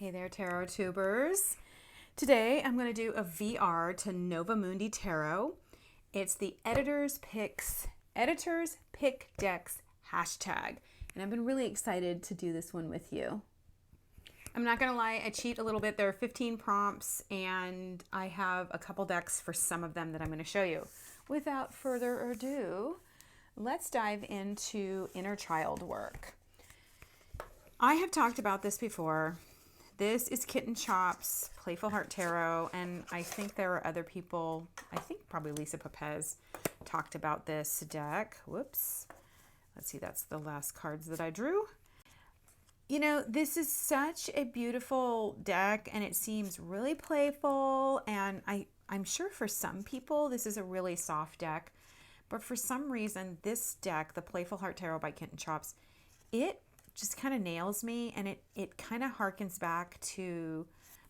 Hey there, Tarot Tubers. Today I'm going to do a VR to Nova Mundi Tarot. It's the Editors Pick Decks hashtag. And I've been really excited to do this one with you. I'm not going to lie, I cheat a little bit. There are 15 prompts and I have a couple decks for some of them that I'm going to show you. Without further ado, let's dive into inner child work. I have talked about this before. This is Kitten Chop's Playful Heart Tarot, and I think there are other people, I think probably Lisa Pepez talked about this deck. Whoops. Let's see, that's the last cards that I drew. You know, this is such a beautiful deck, and it seems really playful, and I'm sure for some people this is a really soft deck, but for some reason this deck, the Playful Heart Tarot by Kitten Chops, it just kind of nails me, and it kind of harkens back to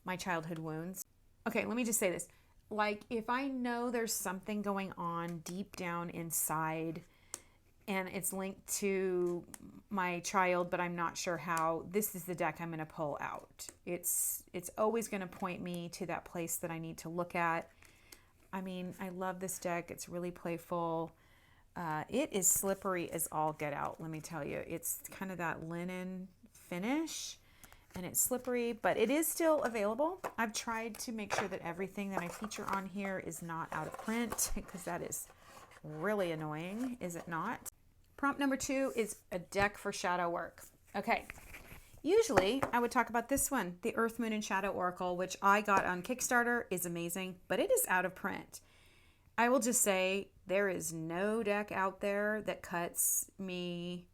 my childhood wounds. Okay, let me just say this. Like, if I know there's something going on deep down inside and it's linked to my child, but I'm not sure how, this is the deck I'm going to pull out. It's always going to point me to that place that I need to look at. I mean, I love this deck. It's really playful. It is slippery as all get out, let me tell you. It's kind of that linen finish, and it's slippery, but it is still available. I've tried to make sure that everything that I feature on here is not out of print, because that is really annoying, is it not? Prompt number 2 is a deck for shadow work. Okay, usually I would talk about this one, the Earth, Moon, and Shadow Oracle, which I got on Kickstarter, is amazing, but it is out of print. I will just say there is no deck out there that cuts me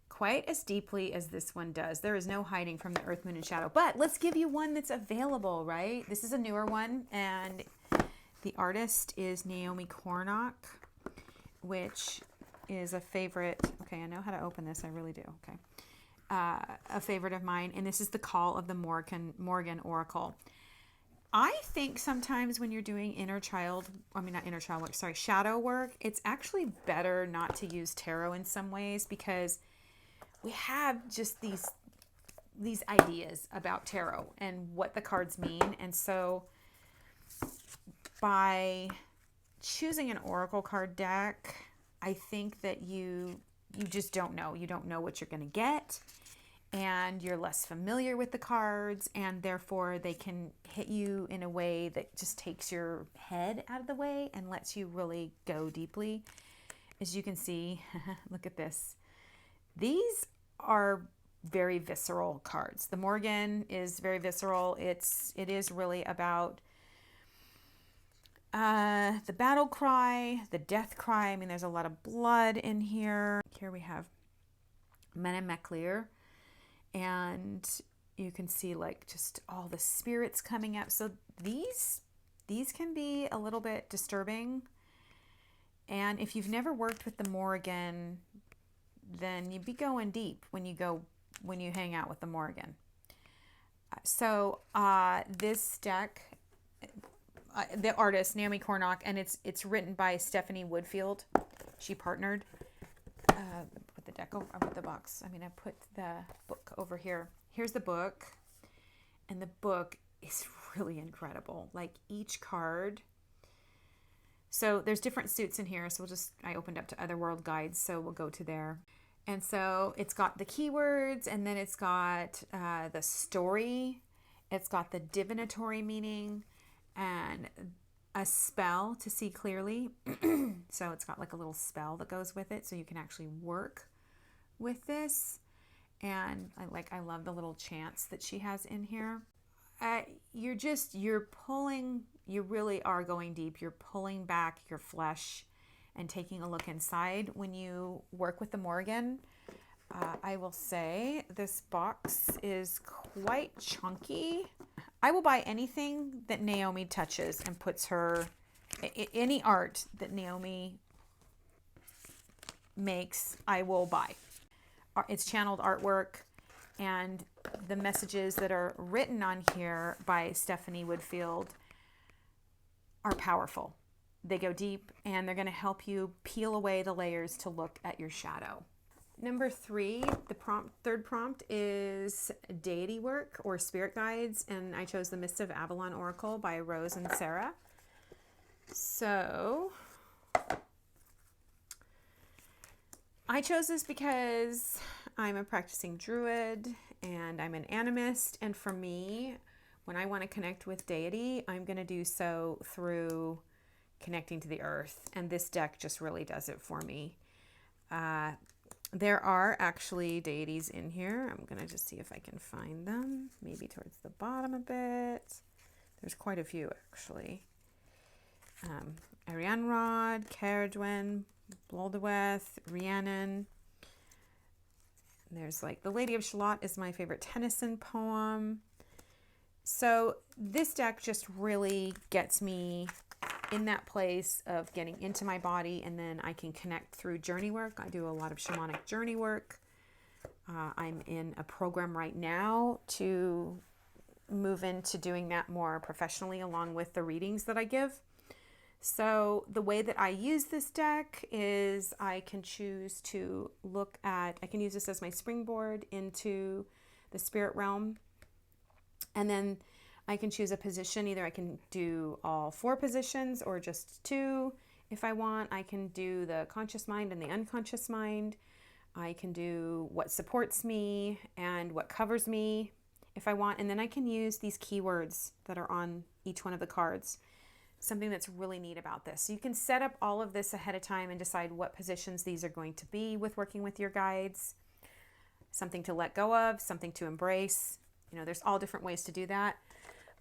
quite as deeply as this one does. There is no hiding from the Earth, Moon, and Shadow. But let's give you one that's available, right? This is a newer one, and the artist is Naomi Kornock, which is a favorite. Okay, I know how to open this. I really do. Okay. A favorite of mine, and this is the Call of the Morgan Oracle. I think sometimes when you're doing shadow work, it's actually better not to use tarot in some ways, because we have just these ideas about tarot and what the cards mean. And so by choosing an oracle card deck, I think that you just don't know. You don't know what you're going to get, and you're less familiar with the cards, and therefore they can hit you in a way that just takes your head out of the way and lets you really go deeply. As you can see, look at this. These are very visceral cards. The Morgan is very visceral. It is really about the battle cry, the death cry. I mean, there's a lot of blood in here. Here we have Menameklir. And you can see like just all the spirits coming up. So these can be a little bit disturbing. And if you've never worked with the Morgan, then you'd be going deep when you hang out with the Morgan. So this deck, the artist Naomi Kornock, and it's written by Stephanie Woodfield. She partnered. Put the deck over the box. I put the book over here. Here's the book, and the book is really incredible. Like each card. So there's different suits in here. So I opened up to Otherworld Guides, so we'll go to there. And so it's got the keywords, and then it's got the story. It's got the divinatory meaning, and a spell to see clearly. So it's got like a little spell that goes with it, so you can actually work with this. And I love the little chants that she has in here. You're pulling, you really are going deep. You're pulling back your flesh and taking a look inside when you work with the Morgan. I will say this box is quite chunky. I will buy anything that Naomi touches and puts any art that Naomi makes, I will buy. It's channeled artwork, and the messages that are written on here by Stephanie Woodfield are powerful. They go deep, and they're going to help you peel away the layers to look at your shadow. Number 3, third prompt is Deity Work or Spirit Guides, and I chose the Mists of Avalon Oracle by Rose and Sarah. So I chose this because I'm a practicing druid and I'm an animist, and for me, when I want to connect with deity, I'm going to do so through connecting to the earth, and this deck just really does it for me. There are actually deities in here. I'm going to just see if I can find them, maybe towards the bottom a bit. There's quite a few, actually. Arianrod, Caradwen, Bloldeweth, Rhiannon. There's like The Lady of Shalott is my favorite Tennyson poem. So this deck just really gets me in that place of getting into my body, and then I can connect through journey work. I do a lot of shamanic journey work. I'm in a program right now to move into doing that more professionally along with the readings that I give. So the way that I use this deck is I can choose to I can use this as my springboard into the spirit realm. And then I can choose a position. Either I can do all 4 positions or just 2. If I want, I can do the conscious mind and the unconscious mind. I can do what supports me and what covers me if I want. And then I can use these keywords that are on each one of the cards. Something that's really neat about this. So you can set up all of this ahead of time and decide what positions these are going to be with working with your guides. Something to let go of, something to embrace. You know, there's all different ways to do that.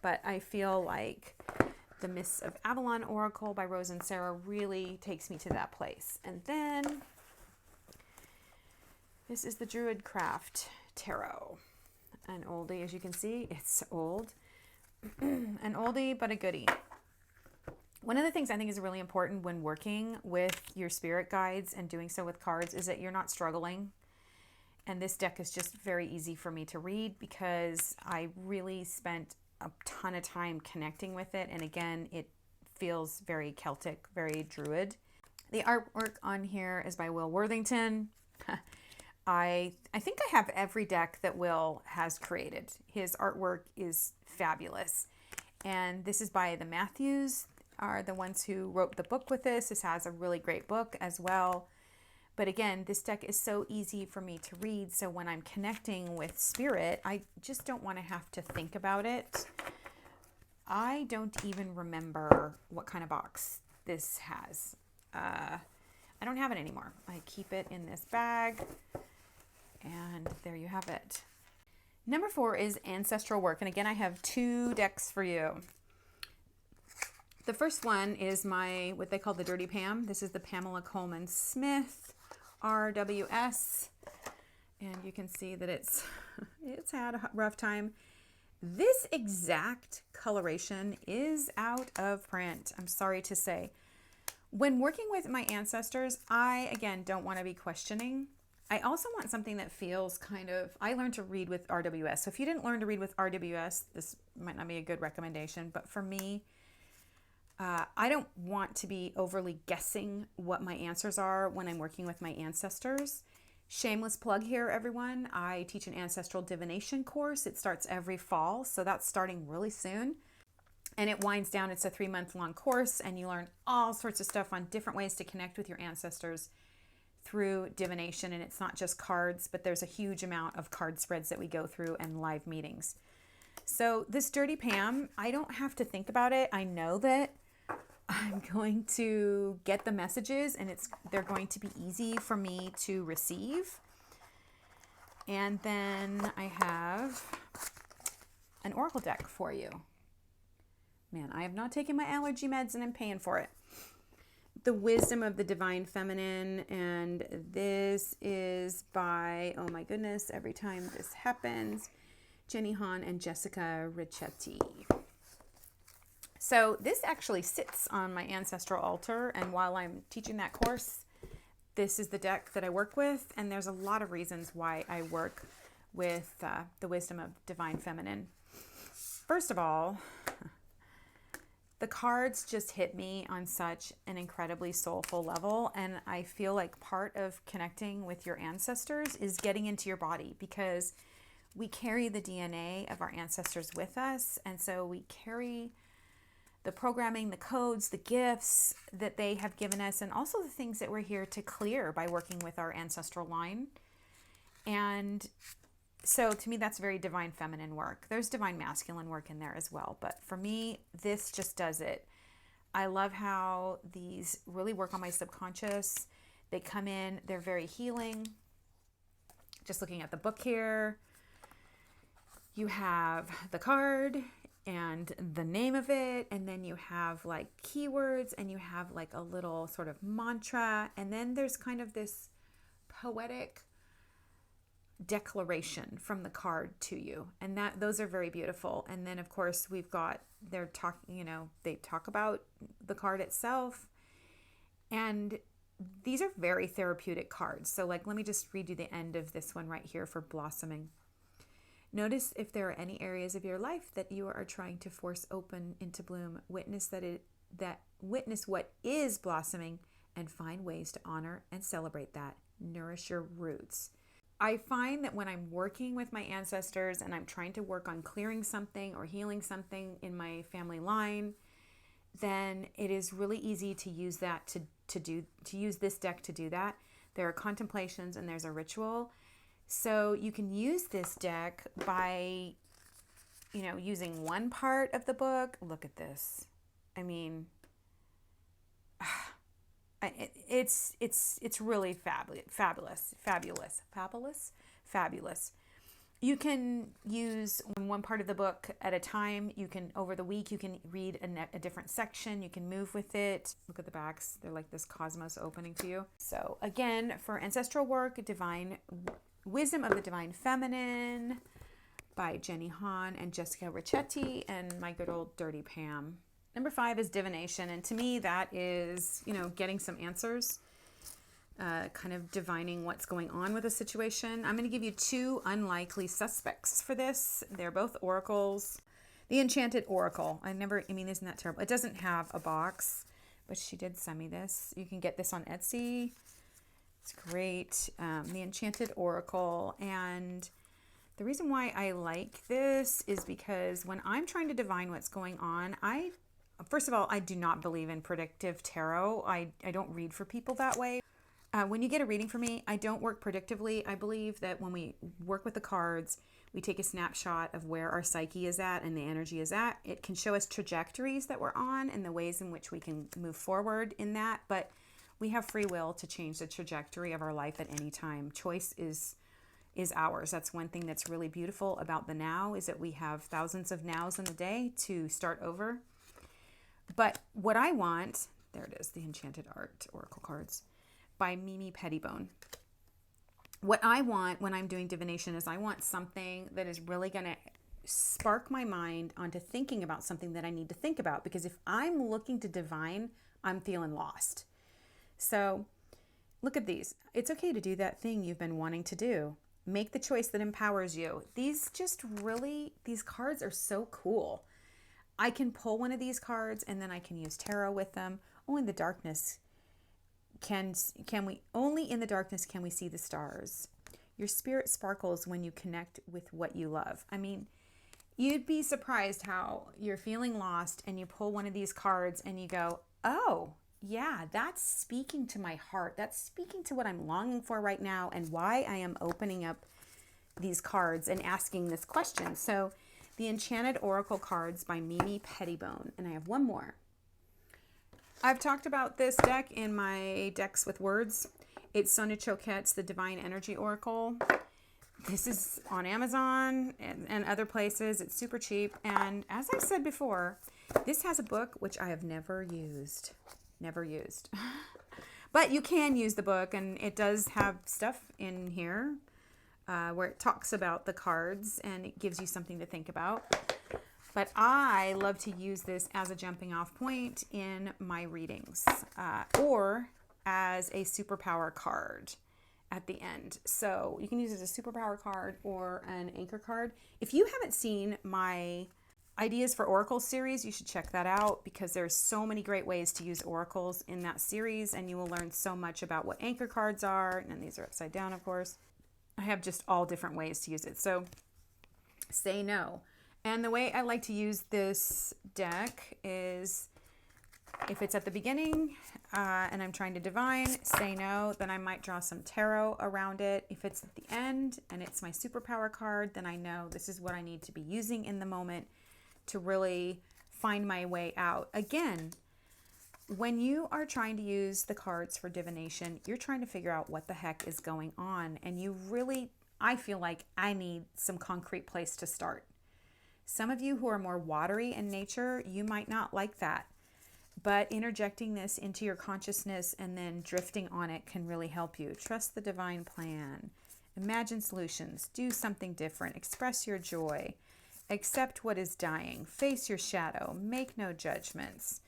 But I feel like the Mists of Avalon Oracle by Rose and Sarah really takes me to that place. And then this is the Druid Craft Tarot. An oldie, as you can see, it's old. An oldie, but a goodie. One of the things I think is really important when working with your spirit guides and doing so with cards is that you're not struggling. And this deck is just very easy for me to read because I really spent a ton of time connecting with it. And again, it feels very Celtic, very druid. The artwork on here is by Will Worthington. I think I have every deck that Will has created. His artwork is fabulous. And this is by the Matthews, are the ones who wrote the book with this. This has a really great book as well. But again, this deck is so easy for me to read. So when I'm connecting with spirit, I just don't want to have to think about it. I don't even remember what kind of box this has. I don't have it anymore. I keep it in this bag. And there you have it. Number 4 is Ancestral Work. And again, I have 2 decks for you. The first one is what they call the Dirty Pam. This is the Pamela Coleman Smith RWS. And you can see that it's had a rough time. This exact coloration is out of print, I'm sorry to say. When working with my ancestors, I, again, don't want to be questioning. I also want something that feels I learned to read with RWS. So if you didn't learn to read with RWS, this might not be a good recommendation. But for me, I don't want to be overly guessing what my answers are when I'm working with my ancestors. Shameless plug here, everyone. I teach an ancestral divination course. It starts every fall, so that's starting really soon. And it winds down. It's a 3-month-long course, and you learn all sorts of stuff on different ways to connect with your ancestors through divination. And it's not just cards, but there's a huge amount of card spreads that we go through and live meetings. So this Dirty Pam, I don't have to think about it. I know that I'm going to get the messages and they're going to be easy for me to receive. And then I have an oracle deck for you. Man, I have not taken my allergy meds and I'm paying for it. The Wisdom of the Divine Feminine, and this is by, oh my goodness, every time this happens, Jenny Han and Jessica Ricchetti. So this actually sits on my ancestral altar, and while I'm teaching that course, this is the deck that I work with, and there's a lot of reasons why I work with the Wisdom of Divine Feminine. First of all, The cards just hit me on such an incredibly soulful level, and I feel like part of connecting with your ancestors is getting into your body, because we carry the DNA of our ancestors with us, and so we carry the programming, the codes, the gifts that they have given us, and also the things that we're here to clear by working with our ancestral line. And so to me, that's very divine feminine work. There's divine masculine work in there as well. But for me, this just does it. I love how these really work on my subconscious. They come in, they're very healing. Just looking at the book here, you have the card and the name of it, and then you have like keywords, and you have like a little sort of mantra, and then there's kind of this poetic declaration from the card to you, and those are very beautiful. And then of course we've got, they're talking, they talk about the card itself, and these are very therapeutic cards. So like, let me just read you the end of this one right here for blossoming. Notice if there are any areas of your life that you are trying to force open into bloom. Witness witness what is blossoming, and find ways to honor and celebrate that. Nourish your roots. I find that when I'm working with my ancestors and I'm trying to work on clearing something or healing something in my family line, then it is really easy to use that to use this deck to do that. There are contemplations and there's a ritual. So you can use this deck by, using one part of the book. Look at this. I mean, it's really fabulous. You can use one part of the book at a time. You can, over the week, you can read a different section. You can move with it. Look at the backs. They're like this cosmos opening to you. So again, for ancestral work, Divine Wisdom of the Divine Feminine by Jenny Han and Jessica Ricchetti, and my good old Dirty Pam. Number 5 is Divination, and to me that is, getting some answers, kind of divining what's going on with a situation. I'm going to give you 2 unlikely suspects for this. They're both oracles. The Enchanted Oracle. Isn't that terrible? It doesn't have a box, but she did send me this. You can get this on Etsy. It's great. The Enchanted Oracle. And the reason why I like this is because when I'm trying to divine what's going on, first of all, I do not believe in predictive tarot. I don't read for people that way. When you get a reading from me, I don't work predictively. I believe that when we work with the cards, we take a snapshot of where our psyche is at and the energy is at. It can show us trajectories that we're on and the ways in which we can move forward in that. But we have free will to change the trajectory of our life at any time. Choice is ours. That's one thing that's really beautiful about the now, is that we have thousands of nows in a day to start over. But what I want, there it is, the Enchanted Art Oracle cards by Mimi Pettibone. What I want when I'm doing divination is I want something that is really going to spark my mind onto thinking about something that I need to think about. Because if I'm looking to divine, I'm feeling lost. So look at these. It's okay to do that thing you've been wanting to do. Make the choice that empowers you. These cards are so cool. I can pull one of these cards and then I can use tarot with them. Only in the darkness can we see the stars. Your spirit sparkles when you connect with what you love. I mean, you'd be surprised how you're feeling lost and you pull one of these cards and you go, oh, yeah, that's speaking to my heart. That's speaking to what I'm longing for right now and why I am opening up these cards and asking this question. So the Enchanted Oracle cards by Mimi Pettibone. And I have one more. I've talked about this deck in my Decks with Words. It's Sonia Choquette's The Divine Energy Oracle. This is on Amazon and other places. It's super cheap. And as I've said before, this has a book which I have never used. But you can use the book, and it does have stuff in here where it talks about the cards and it gives you something to think about. But I love to use this as a jumping off point in my readings or as a superpower card at the end. So you can use it as a superpower card or an anchor card. If you haven't seen I Ideas for Oracle series, you should check that out because there's so many great ways to use oracles in that series, and you will learn so much about what anchor cards are. And these are upside down, of course. I have just all different ways to use it. So say no. And the way I like to use this deck is if it's at the beginning and I'm trying to divine, say no, then I might draw some tarot around it. If it's at the end and it's my superpower card, then I know this is what I need to be using in the moment to really find my way out. Again, when you are trying to use the cards for divination, you're trying to figure out what the heck is going on. And you really, I feel like I need some concrete place to start. Some of you who are more watery in nature, you might not like that. But interjecting this into your consciousness and then drifting on it can really help you. Trust the divine plan. Imagine solutions. Do something different. Express your joy. Accept what is dying. Face your shadow. Make no judgments.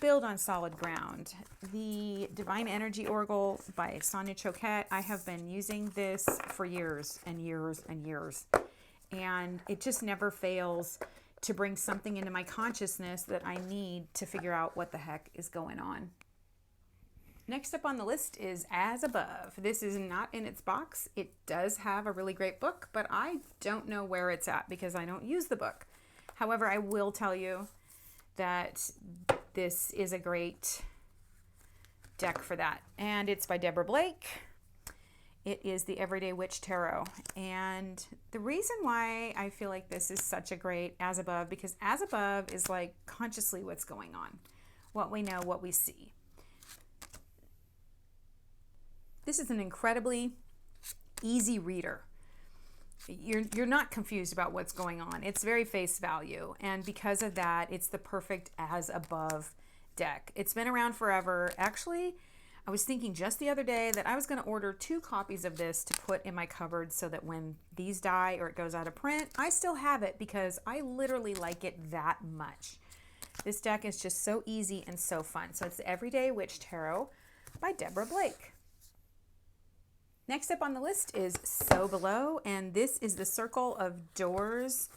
Build on solid ground. The Divine Energy Oracle by Sonia Choquette. I have been using this for years and years and years. And it just never fails to bring something into my consciousness that I need to figure out what the heck is going on. Next up on the list is As Above. This is not in its box. It does have a really great book, but I don't know where it's at because I don't use the book. However, I will tell you that this is a great deck for that. And it's by Deborah Blake. It is the Everyday Witch Tarot. And the reason why I feel like this is such a great As Above, because As Above is like consciously what's going on, what we know, what we see. This is an incredibly easy reader. You're not confused about what's going on. It's very face value. And because of that, it's the perfect As Above deck. It's been around forever. Actually, I was thinking just the other day that I was going to order 2 copies of this to put in my cupboard so that when these die or it goes out of print, I still have it because I literally like it that much. This deck is just so easy and so fun. So it's the Everyday Witch Tarot by Deborah Blake. Next up on the list is So Below, and this is the Circle of Doors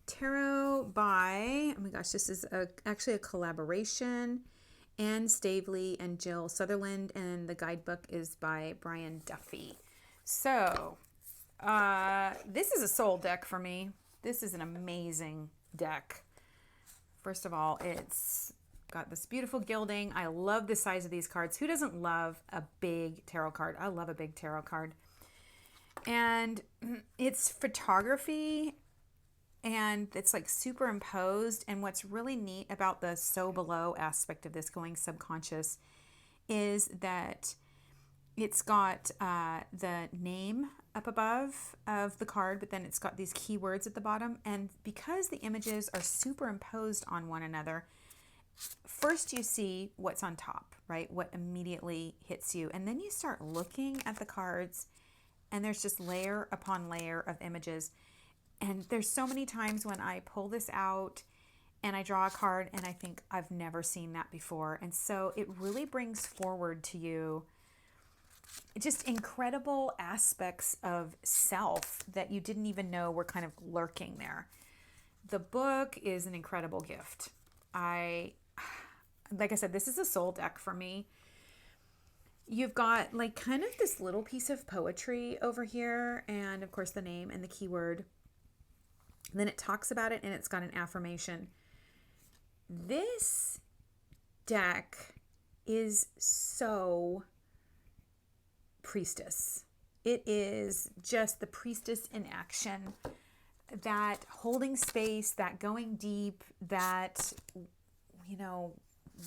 Tarot by, oh my gosh, this is actually a collaboration. Anne Stavely and Jill Sutherland, and the guidebook is by Brian Duffy. So, this is a soul deck for me. This is an amazing deck. First of all, it's got this beautiful gilding. I love the size of these cards. Who doesn't love a big tarot card? I love a big tarot card. And it's photography, and it's like superimposed. And what's really neat about the So Below aspect of this, going subconscious, is that it's got the name up above of the card, but then it's got these keywords at the bottom. And because the images are superimposed on one another, first you see what's on top, right? What immediately hits you. And then you start looking at the cards, and there's just layer upon layer of images. And there's so many times when I pull this out and I draw a card and I think I've never seen that before. And so it really brings forward to you just incredible aspects of self that you didn't even know were kind of lurking there. The book is an incredible gift. Like I said, this is a soul deck for me. You've got like kind of this little piece of poetry over here, and of course the name and the keyword. And then it talks about it, and it's got an affirmation. This deck is so priestess. It is just the priestess in action. That holding space, that going deep, that, you know,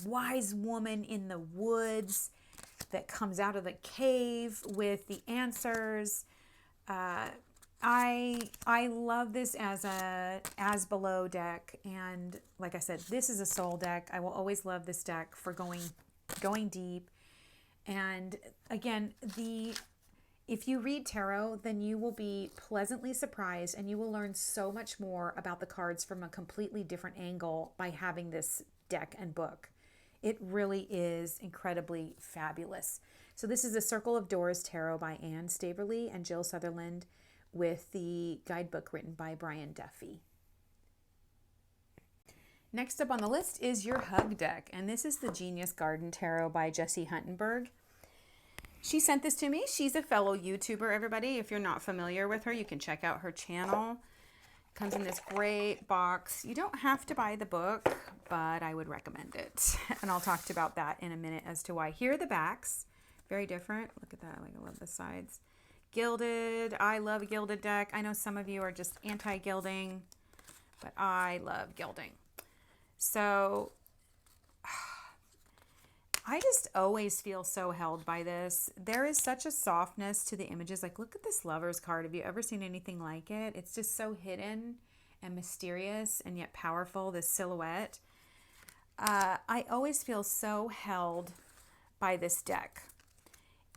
wise woman in the woods that comes out of the cave with the answers. I love this as a As Below deck, and like I said, this is a soul deck. I will always love this deck for going deep. And again, if you read tarot, then you will be pleasantly surprised, and you will learn so much more about the cards from a completely different angle by having this deck and book. It really is incredibly fabulous. So this is the Circle of Doors Tarot by Anne Stavely and Jill Sutherland, with the guidebook written by Brian Duffy. Next up on the list is your Hug deck, and this is the Genius Garden Tarot by Jessie Huntenberg. She sent this to me. She's a fellow YouTuber, everybody. If you're not familiar with her, you can check out her channel. Comes in this great box. You don't have to buy the book, but I would recommend it. And I'll talk about that in a minute as to why. Here are the backs. Very different. Look at that. Like, I love the sides. Gilded. I love a gilded deck. I know some of you are just anti-gilding, but I love gilding. So I just always feel so held by this. There is such a softness to the images. Like, look at this Lover's card. Have you ever seen anything like it? It's just so hidden and mysterious and yet powerful, this silhouette. I always feel so held by this deck.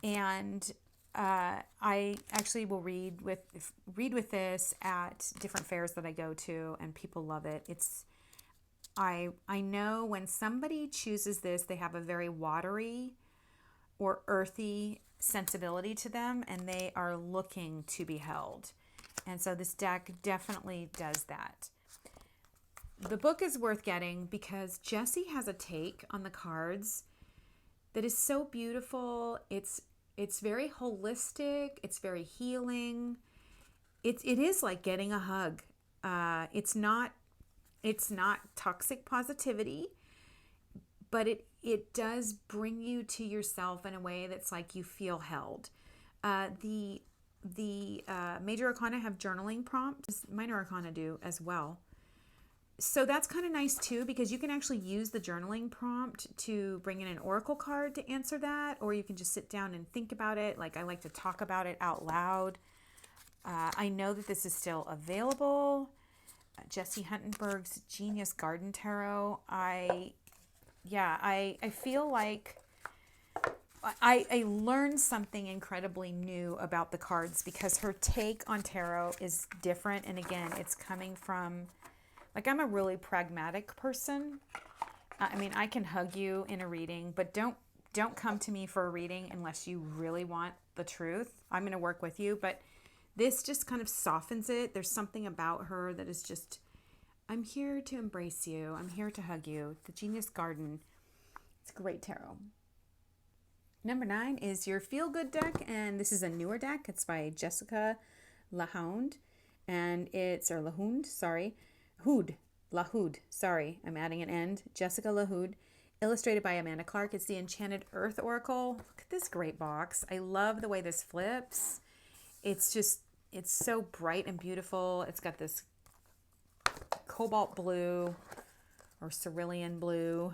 And I actually will read with this at different fairs that I go to, and people love it. I know when somebody chooses this, they have a very watery or earthy sensibility to them, and they are looking to be held. And so this deck definitely does that. The book is worth getting because Jessie has a take on the cards that is so beautiful. It's very holistic. It's very healing. It is like getting a hug. It's not toxic positivity, but it does bring you to yourself in a way that's like you feel held. The major arcana have journaling prompts. Minor arcana do as well. So that's kind of nice too, because you can actually use the journaling prompt to bring in an oracle card to answer that, or you can just sit down and think about it. Like, I like to talk about it out loud. I know that this is still available. Jessie Huntenberg's Genius Garden Tarot. I feel like I learned something incredibly new about the cards because her take on tarot is different. And again, it's coming from, like, I'm a really pragmatic person. I mean, I can hug you in a reading, but don't come to me for a reading unless you really want the truth. I'm going to work with you, but this just kind of softens it. There's something about her that is just, I'm here to embrace you. I'm here to hug you. The Genius Garden. It's a great tarot. Number 9 is your Feel Good deck, and this is a newer deck. It's by Jessica LaHound, and it's, or LaHound, sorry. LaHoud, sorry, I'm adding an end. Jessica LaHoud, illustrated by Amanda Clark. It's the Enchanted Earth Oracle. Look at this great box. I love the way this flips. It's so bright and beautiful. It's got this cobalt blue or cerulean blue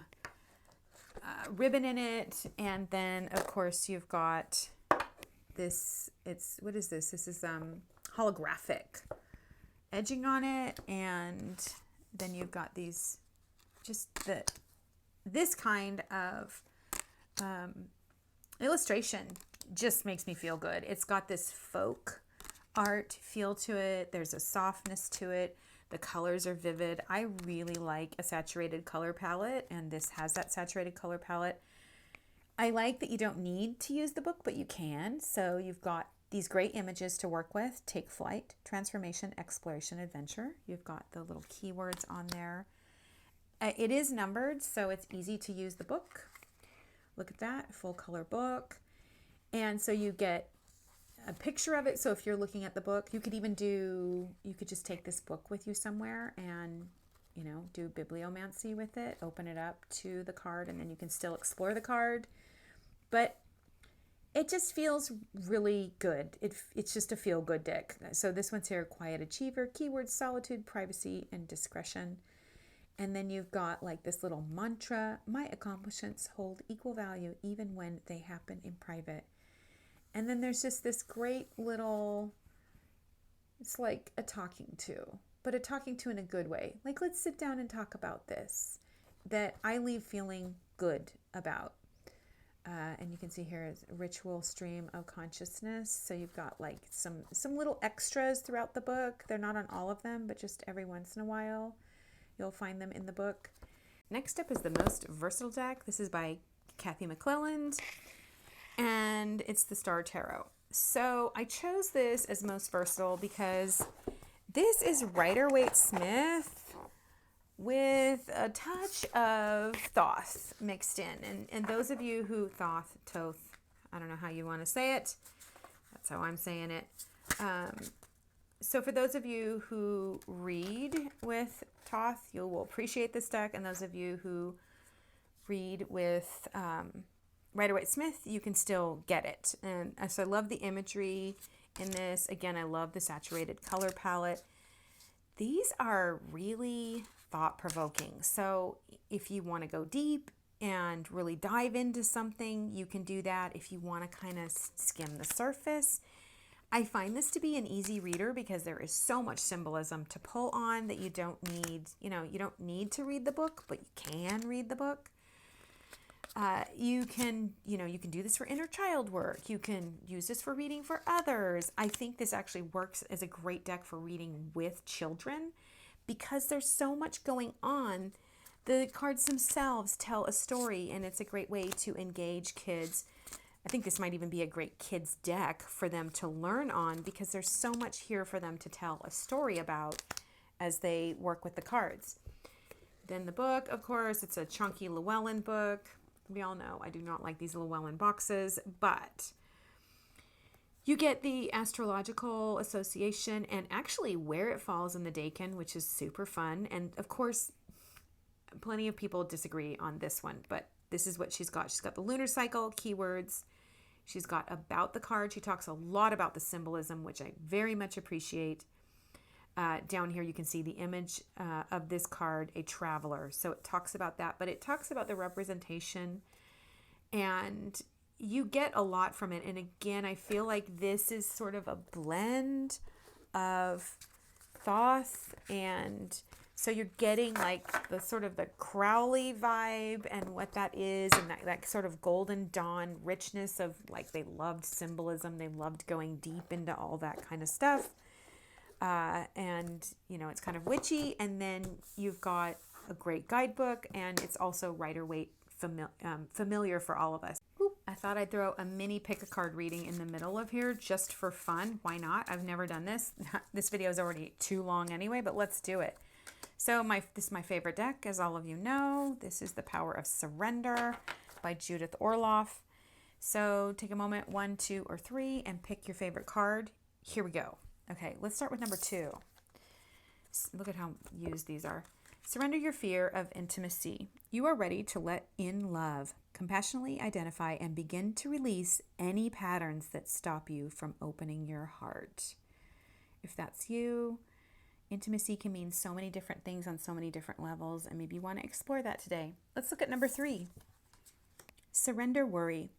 ribbon in it. And then, of course, you've got this, what is this? This is holographic edging on it, and then you've got these, this kind of illustration just makes me feel good. It's got this folk art feel to it. There's a softness to it. The colors are vivid. I really like a saturated color palette, and this has that saturated color palette. I like that you don't need to use the book, but you can. So you've got these great images to work with. Take flight, transformation, exploration, adventure. You've got the little keywords on there. It is numbered, so it's easy to use the book. Look at that, full color book. And so you get a picture of it. So if you're looking at the book, you could just take this book with you somewhere and, do bibliomancy with it, open it up to the card, and then you can still explore the card. But it just feels really good. It's just a feel-good deck. So this one's here, Quiet Achiever, keywords, solitude, privacy, and discretion. And then you've got like this little mantra, my accomplishments hold equal value even when they happen in private. And then there's just this great little, it's like a talking to, but a talking to in a good way. Like, let's sit down and talk about this that I leave feeling good about. And you can see here is ritual stream of consciousness. So you've got like some little extras throughout the book. They're not on all of them, but just every once in a while you'll find them in the book. Next up is the Most Versatile deck. This is by Kathy McClelland, and it's the Star Tarot. So I chose this as most versatile because this is Writerweight Smith with a touch of Thoth mixed in. And those of you who Thoth, I don't know how you want to say it. That's how I'm saying it. So for those of you who read with Thoth, you will appreciate this deck. And those of you who read with Writerweight Smith, you can still get it. And so I love the imagery in this. Again, I love the saturated color palette. These are really thought-provoking. So if you want to go deep and really dive into something, you can do that. If you want to kind of skim the surface, I find this to be an easy reader because there is so much symbolism to pull on that you don't need, you don't need to read the book, but you can read the book. You can do this for inner child work. You can use this for reading for others. I think this actually works as a great deck for reading with children because there's so much going on. The cards themselves tell a story, and it's a great way to engage kids. I think this might even be a great kids deck for them to learn on because there's so much here for them to tell a story about as they work with the cards. Then the book, of course, it's a chunky Llewellyn book. We all know I do not like these Llewellyn boxes, but you get the astrological association and actually where it falls in the Decan, which is super fun. And of course, plenty of people disagree on this one, but this is what she's got. She's got the lunar cycle, keywords. She's got about the card. She talks a lot about the symbolism, which I very much appreciate. Down here, you can see the image of this card, a traveler. So it talks about that, but it talks about the representation, and you get a lot from it. And again, I feel like this is sort of a blend of Thoth, and so you're getting like the sort of the Crowley vibe and what that is, and that sort of golden dawn richness of like they loved symbolism. They loved going deep into all that kind of stuff. And it's kind of witchy, and then you've got a great guidebook, and it's also Writer-Weight familiar for all of us. Oop, I thought I'd throw a mini pick a card reading in the middle of here just for fun. Why not? I've never done this. This video is already too long anyway, but let's do it. So this is my favorite deck, as all of you know. This is The Power of Surrender by Judith Orloff. So take a moment, 1, 2, or 3, and pick your favorite card. Here we go. Okay, let's start with number 2. Look at how used these are. Surrender your fear of intimacy. You are ready to let in love, compassionately identify, and begin to release any patterns that stop you from opening your heart. If that's you, intimacy can mean so many different things on so many different levels, and maybe you want to explore that today. Let's look at number 3. Surrender worry.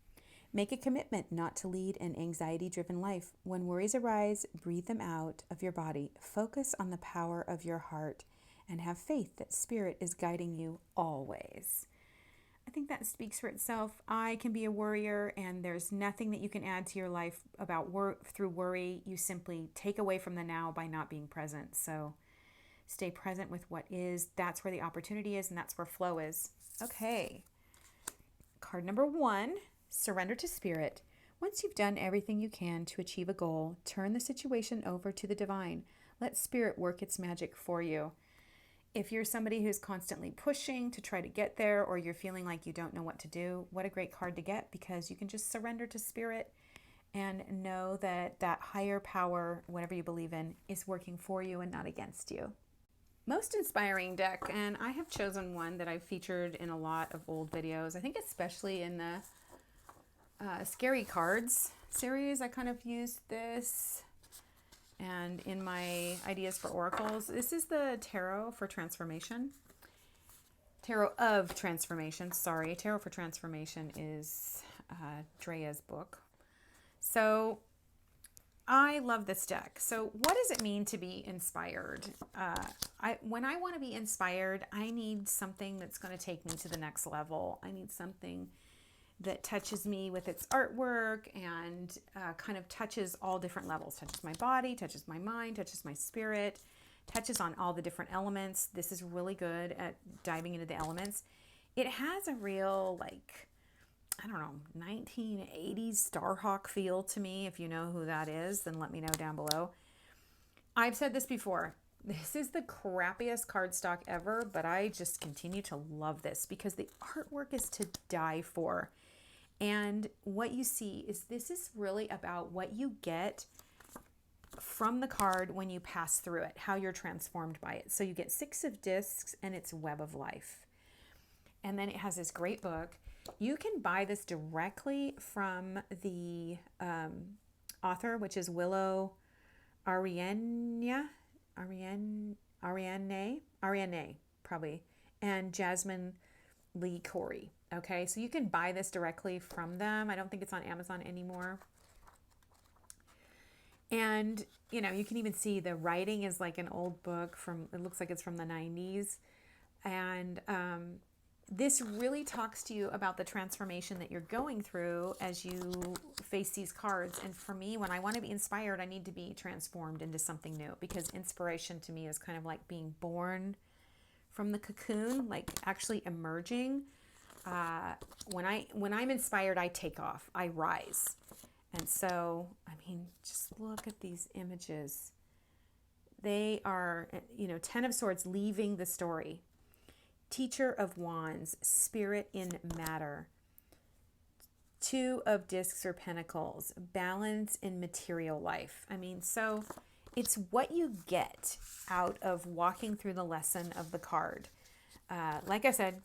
Make a commitment not to lead an anxiety-driven life. When worries arise, breathe them out of your body. Focus on the power of your heart and have faith that Spirit is guiding you always. I think that speaks for itself. I can be a worrier, and there's nothing that you can add to your life about through worry. You simply take away from the now by not being present. So stay present with what is. That's where the opportunity is, and that's where flow is. Okay. Card number 1. Surrender to Spirit. Once you've done everything you can to achieve a goal, turn the situation over to the divine. Let Spirit work its magic for you. If you're somebody who's constantly pushing to try to get there, or you're feeling like you don't know what to do, what a great card to get, because you can just surrender to Spirit and know that that higher power, whatever you believe in, is working for you and not against you. Most inspiring deck, and I have chosen one that I've featured in a lot of old videos. I think especially in the Scary Cards series, I kind of used this, and in my ideas for oracles, this is the Tarot for Transformation. Tarot of Transformation, sorry. Tarot for Transformation is Drea's book. So I love this deck. So what does it mean to be inspired? When I want to be inspired, I need something that's going to take me to the next level. I need something that touches me with its artwork and kind of touches all different levels. Touches my body, touches my mind, touches my spirit, touches on all the different elements. This is really good at diving into the elements. It has a real, like, I don't know, 1980s Starhawk feel to me. If you know who that is, then let me know down below. I've said this before. This is the crappiest cardstock ever, but I just continue to love this because the artwork is to die for. And what you see is this is really about what you get from the card when you pass through it, how you're transformed by it. So you get 6 of discs and it's Web of Life. And then it has this great book. You can buy this directly from the author, which is Willow Ariane, probably, and Jasmine Lee Corey. Okay, so you can buy this directly from them. I don't think it's on Amazon anymore. And, you know, you can even see the writing is like an old book from, it looks like it's from the 90s. And this really talks to you about the transformation that you're going through as you face these cards. And for me, when I want to be inspired, I need to be transformed into something new, because inspiration to me is kind of like being born from the cocoon, like actually emerging. When I'm inspired, I take off, I rise. And so, I mean, just look at these images. They are, you know, 10 of Swords, leaving the story. Teacher of Wands, spirit in matter. 2 of Discs or Pentacles, balance in material life. I mean, so it's what you get out of walking through the lesson of the card. Like I said,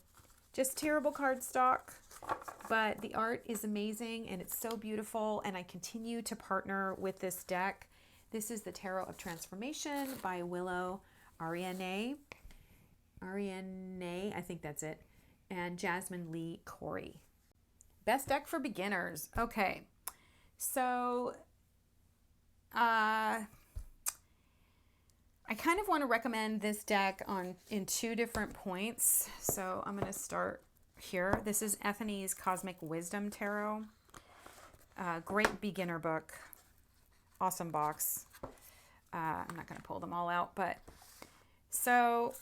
just terrible cardstock, but the art is amazing and it's so beautiful, and I continue to partner with this deck. This is the Tarot of Transformation by Willow Ariane, I think that's it, and Jasmine Lee Corey. Best deck for beginners. Okay, so I kind of want to recommend this deck in 2 different points. So I'm going to start here. This is Ethony's Cosmic Wisdom Tarot. Great beginner book. Awesome box. I'm not going to pull them all out, but so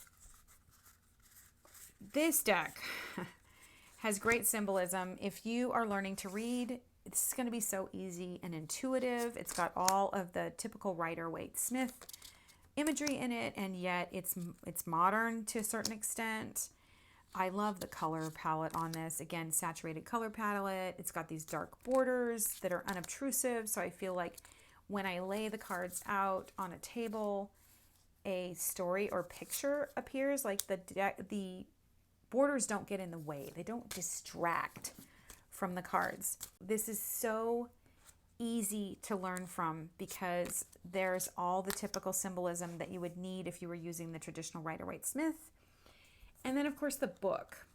this deck has great symbolism. If you are learning to read, it's going to be so easy and intuitive. It's got all of the typical Writerweight Smith imagery in it, and yet it's modern to a certain extent. I love the color palette on this. Again, saturated color palette. It's got these dark borders that are unobtrusive, so I feel like when I lay the cards out on a table, a story or picture appears. Like the borders don't get in the way. They don't distract from the cards. This is so easy to learn from because there's all the typical symbolism that you would need if you were using the traditional Rider-Waite Smith. And then of course the book.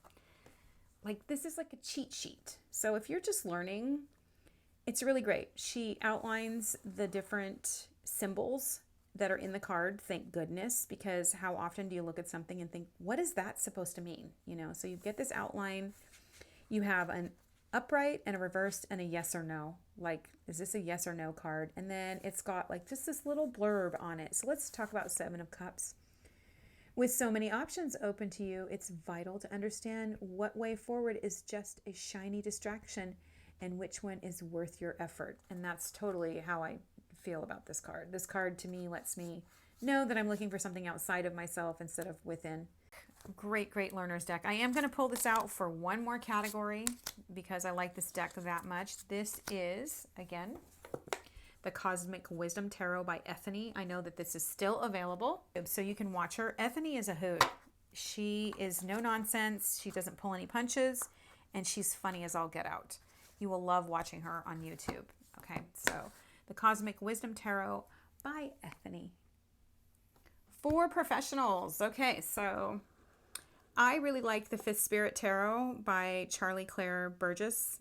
Like this is like a cheat sheet. So if you're just learning, it's really great. She outlines the different symbols that are in the card, thank goodness, because how often do you look at something and think, what is that supposed to mean? You know, so you get this outline. You have an upright and a reversed and a yes or no. Like, is this a yes or no card? And then it's got like just this little blurb on it. So let's talk about 7 of Cups. With so many options open to you, it's vital to understand what way forward is just a shiny distraction and which one is worth your effort. And that's totally how I feel about this card. This card to me lets me know that I'm looking for something outside of myself instead of within. Great, great learner's deck. I am going to pull this out for one more category because I like this deck that much. This is, again, the Cosmic Wisdom Tarot by Ethony. I know that this is still available, so you can watch her. Ethony is a hoot. She is no nonsense. She doesn't pull any punches, and she's funny as all get out. You will love watching her on YouTube. Okay, so the Cosmic Wisdom Tarot by Ethony. For professionals. Okay, so I really like the Fifth Spirit Tarot by Charlie Claire Burgess.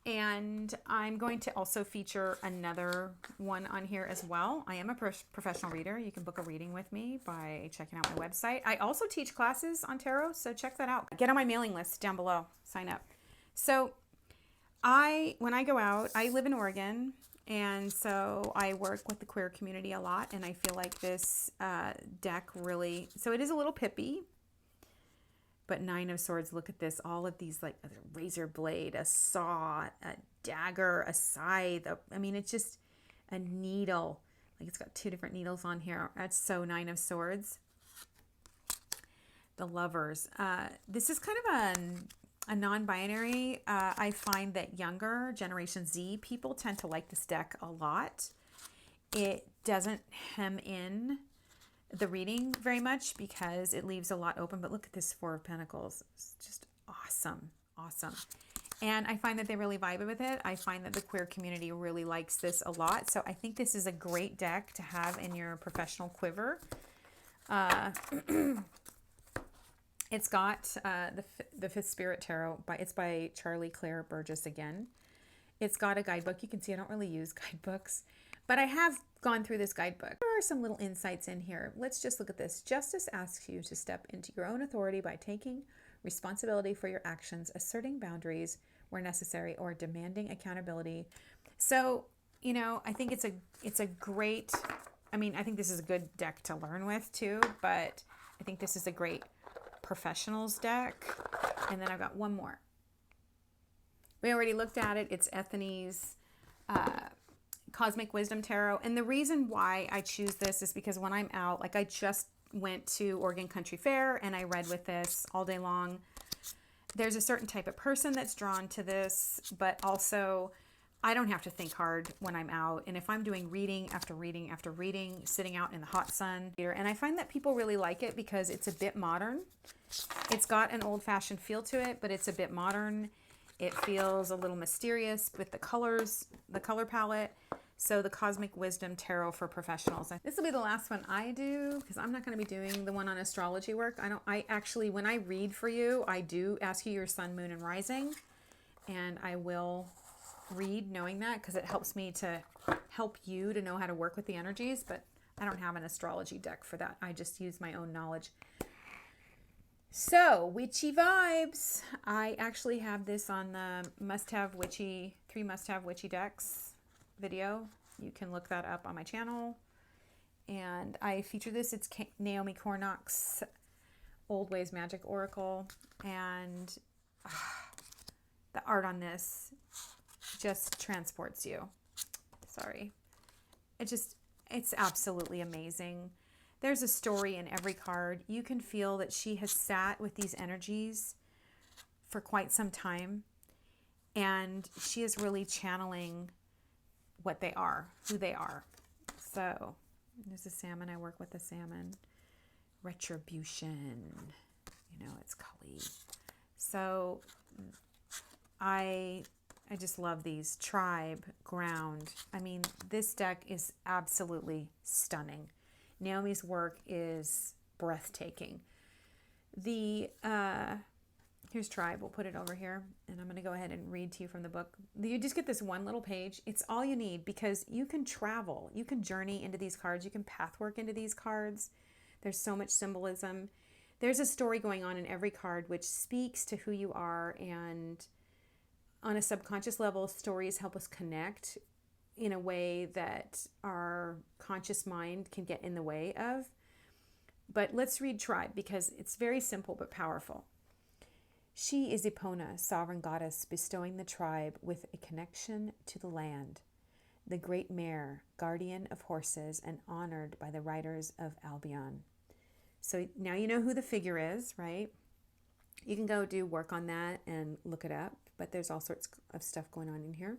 And I'm going to also feature another one on here as well. I am a professional reader. You can book a reading with me by checking out my website. I also teach classes on tarot, so check that out. Get on my mailing list down below. Sign up. So when I go out, I live in Oregon, and so I work with the queer community a lot, and I feel like this deck really, so it is a little pippy, but 9 of Swords, look at this, all of these, like a razor blade, a saw, a dagger, a scythe, I mean, it's just a needle, Like it's got 2 different needles on here. That's so 9 of Swords. The Lovers. This is kind of a non-binary. I find that younger Generation Z people tend to like this deck a lot. It doesn't hem in the reading very much because it leaves a lot open. But look at this 4 of Pentacles. It's just awesome. Awesome. And I find that they really vibe with it. I find that the queer community really likes this a lot. So I think this is a great deck to have in your professional quiver. It's got the Fifth Spirit Tarot. It's by Charlie Claire Burgess again. It's got a guidebook. You can see I don't really use guidebooks, but I have gone through this guidebook. There are some little insights in here. Let's just look at this. Justice asks you to step into your own authority by taking responsibility for your actions, asserting boundaries where necessary, or demanding accountability. So, you know, I think it's a great, I mean, I think this is a good deck to learn with too, but I think this is a great professionals deck. And then I've got one more. We already looked at it. It's Ethony's Cosmic Wisdom Tarot. And the reason why I choose this is because when I'm out, like I just went to Oregon Country Fair and I read with this all day long. There's a certain type of person that's drawn to this, but also I don't have to think hard when I'm out. And if I'm doing reading after reading after reading, sitting out in the hot sun, and I find that people really like it because it's a bit modern. It's got an old-fashioned feel to it, but it's a bit modern. It feels a little mysterious with the colors, the color palette. So the Cosmic Wisdom Tarot for professionals. This will be the last one I do because I'm not going to be doing the one on astrology work. I actually, when I read for you, I do ask you your sun, moon, and rising. And I will read knowing that because it helps me to help you to know how to work with the energies. But I don't have an astrology deck for that. I just use my own knowledge. So, Witchy Vibes. I actually have this on the three must-have witchy decks video. You can look that up on my channel. And I feature this. It's Naomi Cornock's Old Ways Magic Oracle. And the art on this just transports you. Sorry. It's absolutely amazing. There's a story in every card. You can feel that she has sat with these energies for quite some time. And she is really channeling what they are, who they are. So there's a salmon. I work with a salmon. Retribution. You know, it's Kali. So I just love these. Tribe, ground. I mean, this deck is absolutely stunning. Naomi's work is breathtaking. Here's Tribe. We'll put it over here. And I'm going to go ahead and read to you from the book. You just get this one little page. It's all you need because you can travel. You can journey into these cards. You can pathwork into these cards. There's so much symbolism. There's a story going on in every card which speaks to who you are. And on a subconscious level, stories help us connect in a way that our conscious mind can get in the way of. But let's read Tribe because it's very simple but powerful. She is Epona, sovereign goddess, bestowing the tribe with a connection to the land, the great mare, guardian of horses, and honored by the riders of Albion. So now you know who the figure is, right? You can go do work on that and look it up, but there's all sorts of stuff going on in here.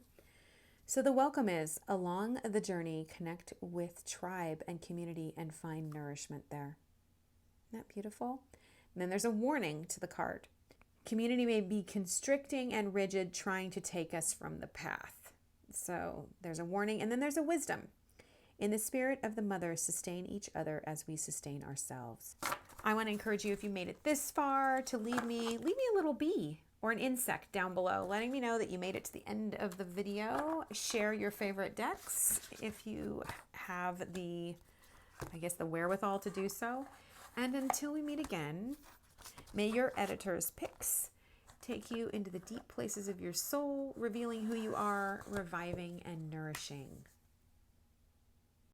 So the welcome is, along the journey, connect with tribe and community and find nourishment there. Isn't that beautiful? And then there's a warning to the card. Community may be constricting and rigid, trying to take us from the path. So there's a warning, and then there's a wisdom. In the spirit of the mother, sustain each other as we sustain ourselves. I want to encourage you, if you made it this far, to leave me a little bee or an insect down below, letting me know that you made it to the end of the video. Share your favorite decks if you have the wherewithal to do so. And until we meet again, may your editor's picks take you into the deep places of your soul, revealing who you are, reviving and nourishing.